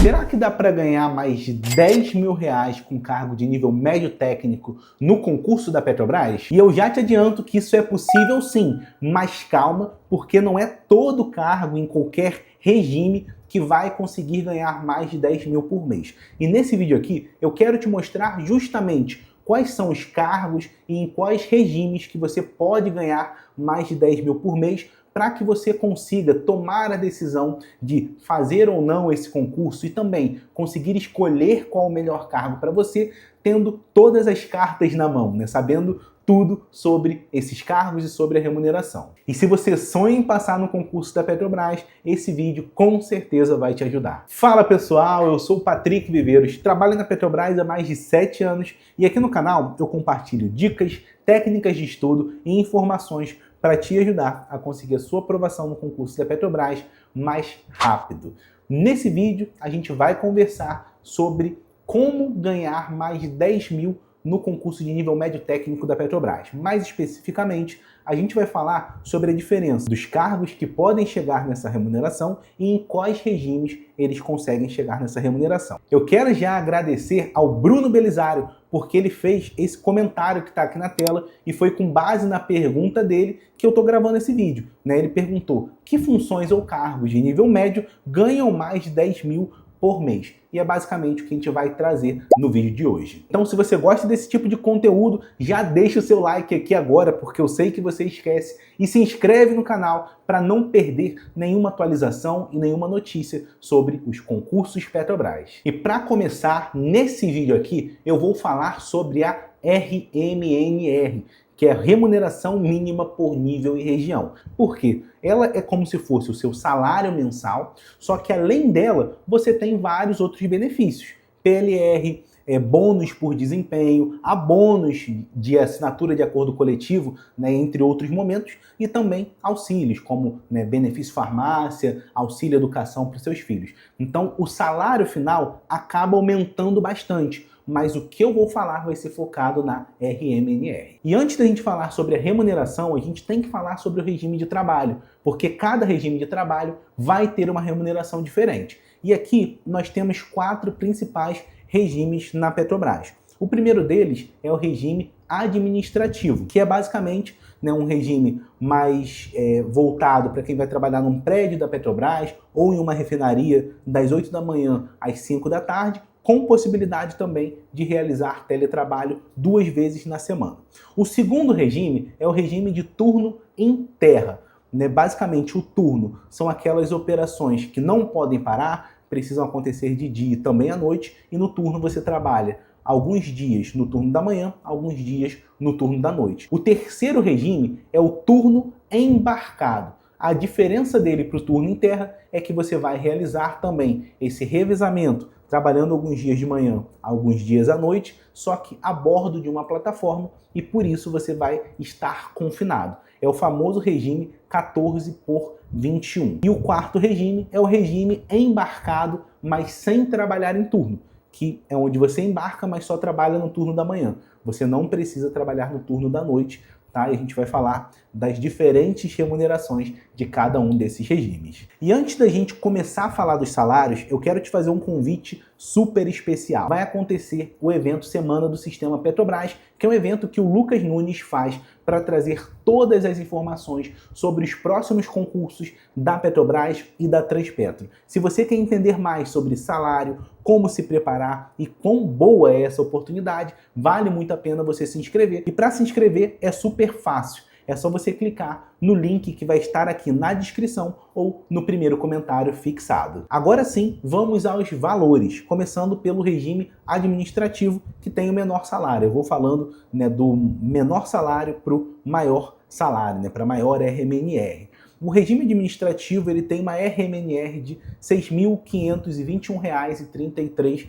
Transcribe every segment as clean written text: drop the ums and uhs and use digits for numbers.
Será que dá para ganhar mais de 10 mil reais com cargo de nível médio técnico no concurso da Petrobras? E eu já te adianto que isso é possível sim, mas calma, porque não é todo cargo em qualquer regime que vai conseguir ganhar mais de 10 mil por mês. E nesse vídeo aqui eu quero te mostrar justamente quais são os cargos e em quais regimes que você pode ganhar mais de 10 mil por mês, para que você consiga tomar a decisão de fazer ou não esse concurso e também conseguir escolher qual o melhor cargo para você, tendo todas as cartas na mão, né? Sabendo tudo sobre esses cargos e sobre a remuneração. E se você sonha em passar no concurso da Petrobras, esse vídeo com certeza vai te ajudar. Fala pessoal, eu sou o Patrick Viveiros, trabalho na Petrobras há mais de 7 anos e aqui no canal eu compartilho dicas, técnicas de estudo e informações para te ajudar a conseguir a sua aprovação no concurso da Petrobras mais rápido. Nesse vídeo, a gente vai conversar sobre como ganhar mais de 10 mil no concurso de nível médio técnico da Petrobras. Mais especificamente, a gente vai falar sobre a diferença dos cargos que podem chegar nessa remuneração e em quais regimes eles conseguem chegar nessa remuneração. Eu quero já agradecer ao Bruno Belisário, porque ele fez esse comentário que está aqui na tela e foi com base na pergunta dele que eu estou gravando esse vídeo. Ele perguntou: que funções ou cargos de nível médio ganham mais de 10 mil por mês? E é basicamente o que a gente vai trazer no vídeo de hoje. Então, se você gosta desse tipo de conteúdo, já deixa o seu like aqui agora, porque eu sei que você esquece, e se inscreve no canal para não perder nenhuma atualização e nenhuma notícia sobre os concursos Petrobras. E para começar, nesse vídeo aqui, eu vou falar sobre a RMNR, que é a remuneração mínima por nível e região. Por quê? Ela é como se fosse o seu salário mensal, só que além dela, você tem vários outros benefícios. PLR, bônus por desempenho, há bônus de assinatura de acordo coletivo, entre outros momentos, e também auxílios, como benefício farmácia, auxílio educação para os seus filhos. Então, o salário final acaba aumentando bastante, mas o que eu vou falar vai ser focado na RMNR. E antes da gente falar sobre a remuneração, a gente tem que falar sobre o regime de trabalho, porque cada regime de trabalho vai ter uma remuneração diferente. E aqui nós temos 4 principais regimes na Petrobras. O primeiro deles é o regime administrativo, que é basicamente um regime mais voltado para quem vai trabalhar num prédio da Petrobras ou em uma refinaria das 8 da manhã às 5 da tarde, com possibilidade também de realizar teletrabalho 2 vezes na semana. O segundo regime é o regime de turno em terra. Basicamente, o turno são aquelas operações que não podem parar, precisam acontecer de dia e também à noite, e no turno você trabalha alguns dias no turno da manhã, alguns dias no turno da noite. O terceiro regime é o turno embarcado. A diferença dele para o turno em terra é que você vai realizar também esse revezamento, trabalhando alguns dias de manhã, alguns dias à noite, só que a bordo de uma plataforma, e por isso você vai estar confinado. É o famoso regime 14 por 21. E o quarto regime é o regime embarcado, mas sem trabalhar em turno, que é onde você embarca, mas só trabalha no turno da manhã. Você não precisa trabalhar no turno da noite, tá? E a gente vai falar das diferentes remunerações de cada um desses regimes. E antes da gente começar a falar dos salários, eu quero te fazer um convite super especial. Vai acontecer o evento Semana do Sistema Petrobras, que é um evento que o Lucas Nunes faz para trazer todas as informações sobre os próximos concursos da Petrobras e da Transpetro. Se você quer entender mais sobre salário, como se preparar e quão boa é essa oportunidade, vale muito a pena você se inscrever. E para se inscrever é super fácil. É só você clicar no link que vai estar aqui na descrição ou no primeiro comentário fixado. Agora sim, vamos aos valores, começando pelo regime administrativo, que tem o menor salário. Eu vou falando do menor salário para o maior salário, para a maior RMNR. O regime administrativo ele tem uma RMNR de R$ 6.521,33.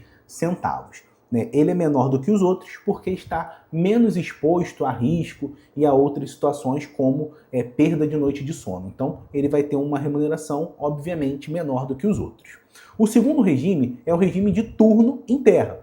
Ele é menor do que os outros porque está menos exposto a risco e a outras situações como perda de noite de sono. Então, ele vai ter uma remuneração, obviamente, menor do que os outros. O segundo regime é o regime de turno em terra.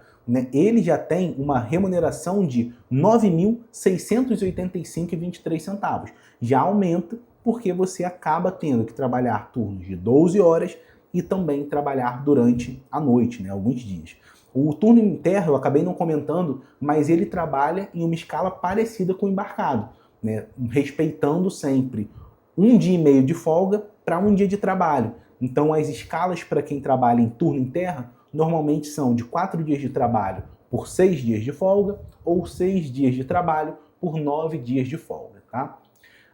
Ele já tem uma remuneração de R$ 9.685,23. Já aumenta porque você acaba tendo que trabalhar turnos de 12 horas, e também trabalhar durante a noite, né, alguns dias. O turno em terra, eu acabei não comentando, mas ele trabalha em uma escala parecida com o embarcado, né, respeitando sempre um dia e meio de folga para um dia de trabalho. Então as escalas para quem trabalha em turno em terra normalmente são de 4 dias de trabalho por 6 dias de folga ou 6 dias de trabalho por 9 dias de folga, tá?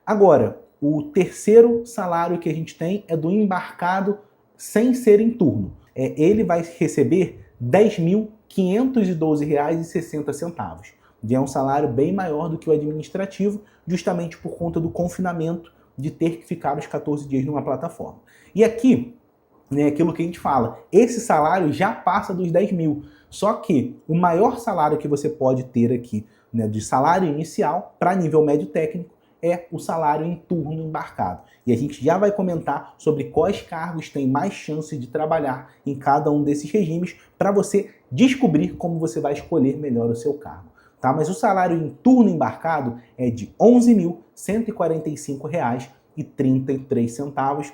Agora, o terceiro salário que a gente tem é do embarcado sem ser em turno. Ele vai receber R$ 10.512,60. É um salário bem maior do que o administrativo, justamente por conta do confinamento de ter que ficar os 14 dias numa plataforma. E aqui, né, aquilo que a gente fala, esse salário já passa dos 10 mil. Só que o maior salário que você pode ter aqui, né, de salário inicial para nível médio técnico, é o salário em turno embarcado. E a gente já vai comentar sobre quais cargos têm mais chance de trabalhar em cada um desses regimes para você descobrir como você vai escolher melhor o seu cargo. Tá? Mas o salário em turno embarcado é de R$ 11.145,33.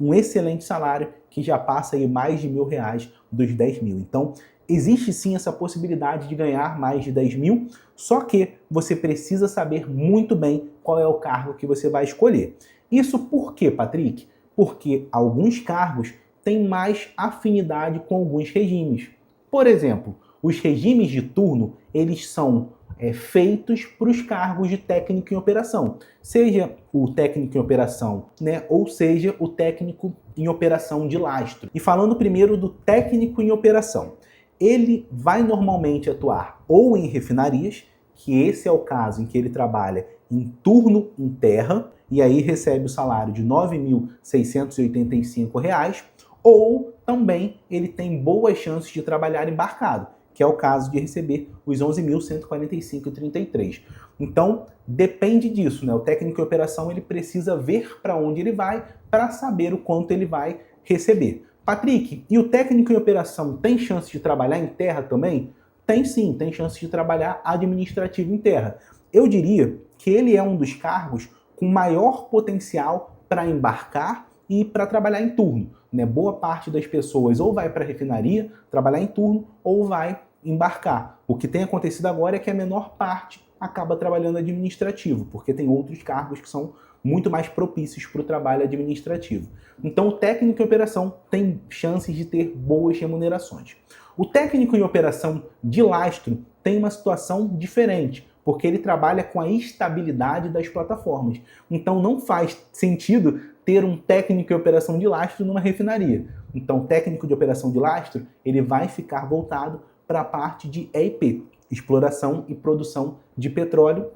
Um excelente salário que já passa aí mais de R$ 1.000 dos 10 mil. Então, existe sim essa possibilidade de ganhar mais de 10 mil, só que você precisa saber muito bem qual é o cargo que você vai escolher. Isso por quê, Patrick? Porque alguns cargos têm mais afinidade com alguns regimes. Por exemplo, os regimes de turno, eles são feitos para os cargos de técnico em operação, seja o técnico em operação, né, ou seja o técnico em operação de lastro. E falando primeiro do técnico em operação, ele vai normalmente atuar ou em refinarias, que esse é o caso em que ele trabalha em turno em terra, e aí recebe o salário de R$ 9.685, ou também ele tem boas chances de trabalhar embarcado, que é o caso de receber os R$ 11.145,33. Então, depende disso, né? O técnico em operação ele precisa ver para onde ele vai para saber o quanto ele vai receber. Patrick, e o técnico em operação tem chance de trabalhar em terra também? Tem sim, tem chance de trabalhar administrativo em terra. Eu diria que ele é um dos cargos com maior potencial para embarcar e para trabalhar em turno, né? Boa parte das pessoas ou vai para a refinaria trabalhar em turno ou vai embarcar. O que tem acontecido agora é que a menor parte acaba trabalhando administrativo, porque tem outros cargos que são muito mais propícios para o trabalho administrativo. Então o técnico em operação tem chances de ter boas remunerações. O técnico em operação de lastro tem uma situação diferente, porque ele trabalha com a estabilidade das plataformas. Então não faz sentido ter um técnico em operação de lastro numa refinaria. Então o técnico de operação de lastro ele vai ficar voltado para a parte de EIP, exploração e produção de petróleo,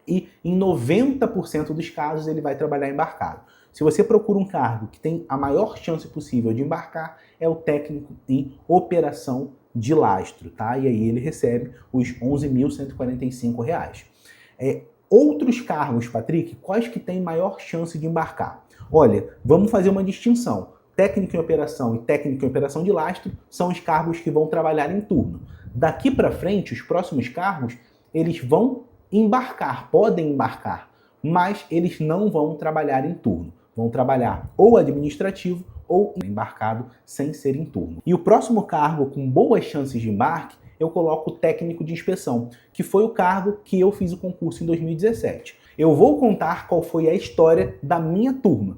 e em 90% dos casos ele vai trabalhar embarcado. Se você procura um cargo que tem a maior chance possível de embarcar, é o técnico em operação de lastro, tá? E aí ele recebe os R$ 11.145. Outros cargos, Patrick, quais que têm maior chance de embarcar? Olha, vamos fazer uma distinção. Técnico em operação e técnico em operação de lastro são os cargos que vão trabalhar em turno. Daqui para frente, os próximos cargos, eles vão embarcar, podem embarcar, mas eles não vão trabalhar em turno. Vão trabalhar ou administrativo ou embarcado sem ser em turno. E o próximo cargo com boas chances de embarque, eu coloco o técnico de inspeção, que foi o cargo que eu fiz o concurso em 2017. Eu vou contar qual foi a história da minha turma.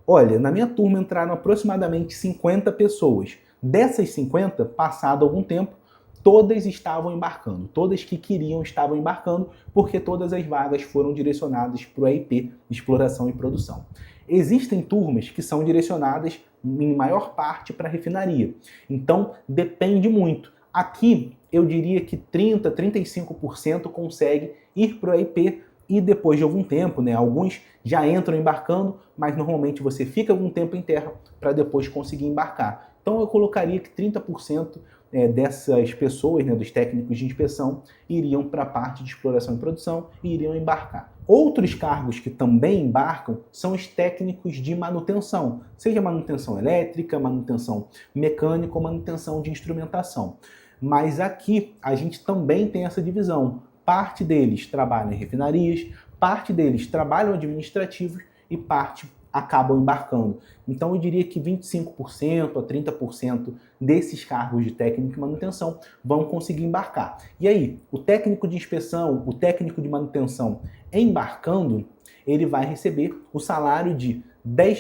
Olha, na minha turma entraram aproximadamente 50 pessoas. Dessas 50, passado algum tempo, todas estavam embarcando. Todas que queriam estavam embarcando, porque todas as vagas foram direcionadas para o EIP, Exploração e Produção. Existem turmas que são direcionadas, em maior parte, para a refinaria. Então, depende muito. Aqui, eu diria que 30%, 35% consegue ir para o EIP, e depois de algum tempo, né, alguns já entram embarcando, mas normalmente você fica algum tempo em terra para depois conseguir embarcar. Então eu colocaria que 30% dessas pessoas, né, dos técnicos de inspeção, iriam para a parte de exploração e produção e iriam embarcar. Outros cargos que também embarcam são os técnicos de manutenção, seja manutenção elétrica, manutenção mecânica ou manutenção de instrumentação. Mas aqui a gente também tem essa divisão. Parte deles trabalham em refinarias, parte deles trabalham administrativos e parte acabam embarcando. Então eu diria que 25% a 30% desses cargos de técnico de manutenção vão conseguir embarcar. E aí, o técnico de inspeção, o técnico de manutenção embarcando, ele vai receber o salário de R$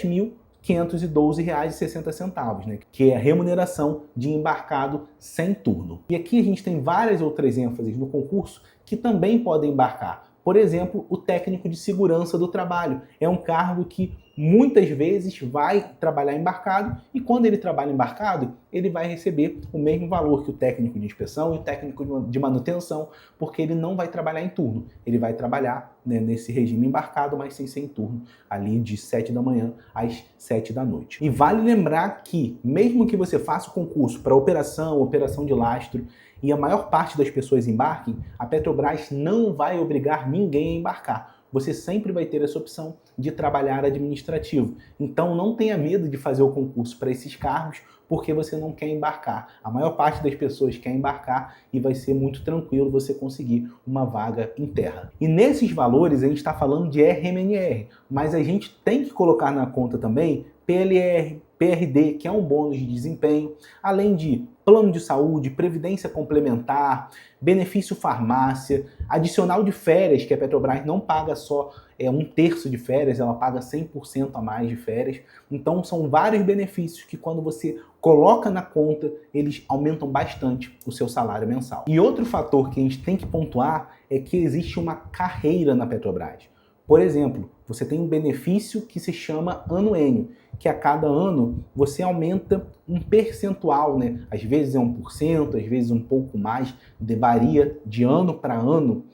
10.512,60, né? Que é a remuneração de embarcado sem turno. E aqui a gente tem várias outras ênfases no concurso que também podem embarcar. Por exemplo, o técnico de segurança do trabalho. É um cargo que muitas vezes vai trabalhar embarcado e quando ele trabalha embarcado, ele vai receber o mesmo valor que o técnico de inspeção e o técnico de manutenção, porque ele não vai trabalhar em turno. Ele vai trabalhar, né, nesse regime embarcado, mas sem ser em turno, ali de 7 da manhã às 7 da noite. E vale lembrar que, mesmo que você faça o concurso para operação de lastro, e a maior parte das pessoas embarquem, a Petrobras não vai obrigar ninguém a embarcar. Você sempre vai ter essa opção de trabalhar administrativo. Então não tenha medo de fazer o concurso para esses cargos, porque você não quer embarcar. A maior parte das pessoas quer embarcar e vai ser muito tranquilo você conseguir uma vaga em terra. E nesses valores a gente está falando de RMNR, mas a gente tem que colocar na conta também PLR, PRD, que é um bônus de desempenho, além de plano de saúde, previdência complementar, benefício farmácia, adicional de férias, que a Petrobras não paga só 1/3 de férias, ela paga 100% a mais de férias. Então são vários benefícios que quando você coloca na conta, eles aumentam bastante o seu salário mensal. E outro fator que a gente tem que pontuar é que existe uma carreira na Petrobras. Por exemplo, você tem um benefício que se chama anuênio, que a cada ano você aumenta um percentual, né? Às vezes é 1%, às vezes um pouco mais, varia de ano para ano,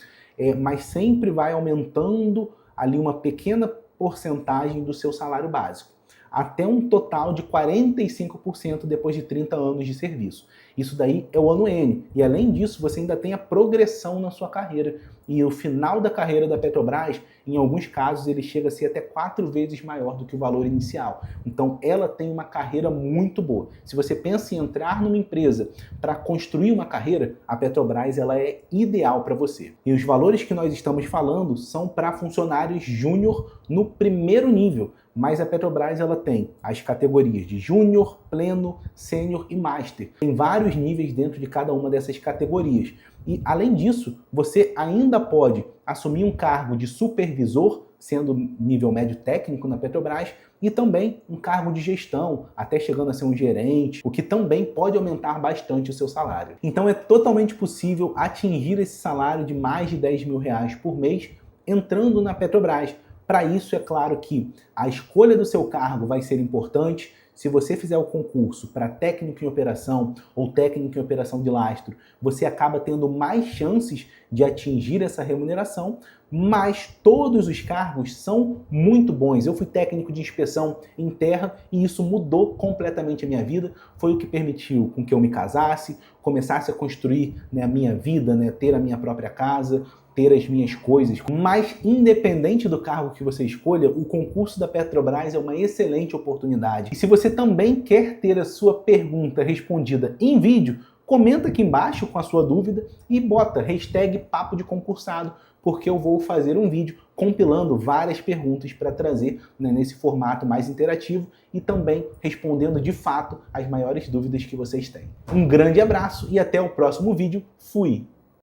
mas sempre vai aumentando ali uma pequena porcentagem do seu salário básico, até um total de 45% depois de 30 anos de serviço. Isso daí é o anuênio. E além disso, você ainda tem a progressão na sua carreira. E o final da carreira da Petrobras, em alguns casos, ele chega a ser até 4 vezes maior do que o valor inicial. Então, ela tem uma carreira muito boa. Se você pensa em entrar numa empresa para construir uma carreira, a Petrobras ela é ideal para você. E os valores que nós estamos falando são para funcionários júnior no primeiro nível. Mas a Petrobras ela tem as categorias de júnior, pleno, sênior e master. Tem vários níveis dentro de cada uma dessas categorias. E além disso, você ainda pode assumir um cargo de supervisor, sendo nível médio técnico na Petrobras, e também um cargo de gestão, até chegando a ser um gerente, o que também pode aumentar bastante o seu salário. Então é totalmente possível atingir esse salário de mais de R$ 10.000 por mês entrando na Petrobras. Para isso, é claro que a escolha do seu cargo vai ser importante. Se você fizer o concurso para técnico em operação ou técnico em operação de lastro, você acaba tendo mais chances de atingir essa remuneração, mas todos os cargos são muito bons. Eu fui técnico de inspeção em terra e isso mudou completamente a minha vida. Foi o que permitiu com que eu me casasse, começasse a construir, né, a minha vida, né, ter a minha própria casa, ter as minhas coisas. Mas independente do cargo que você escolha, o concurso da Petrobras é uma excelente oportunidade. E se você também quer ter a sua pergunta respondida em vídeo, comenta aqui embaixo com a sua dúvida e bota #papo de concursado, porque eu vou fazer um vídeo compilando várias perguntas para trazer, né, nesse formato mais interativo e também respondendo de fato as maiores dúvidas que vocês têm. Um grande abraço e até o próximo vídeo. Fui!